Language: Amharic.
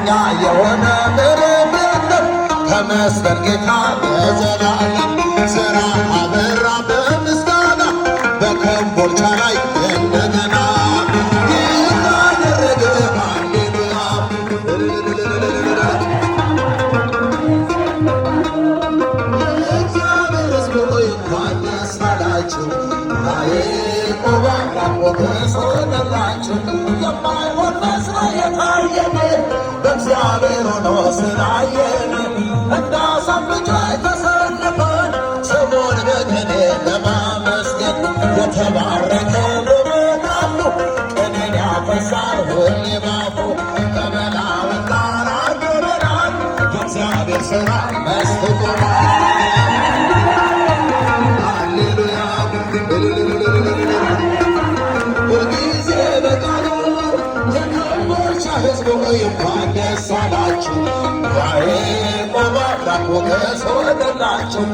እውነተኛ የሆነ ምንም የለም ተመስገን ጌታ ለዘላለም። ሥራ አበራ በምስጋና በኮምቦልቻ ላይ እንደገና ጌታ አደረገ ሃሌሉያ። እግዚአብሔር ሕዝብ ሆይ እንኳን ደስ አላችሁ ያዕቆብ አምላክ ሞገስ ሆነላችሁ። የማይሆን መስሎ የታየን በእግዚአብሔር ሆኖ ስላየን እንዳሳብ ብቻ የተሰለፈን ስሙን በቅኔ ለማመስገን የተባረከ ልበታሉ ቅኔን ያፈሳል ሁሌ ባፉ ከመላእክት ጋር አገበናል የእግዚአብሔር ሥራ መስጥቶናል። ሁልጊዜ በቃሉ የኮምቦልቻ ሕዝብ ሆይ እንኳን ደስ አላችሁ ያዕቆብ አምላክ ሞገስ ሆነላችሁ።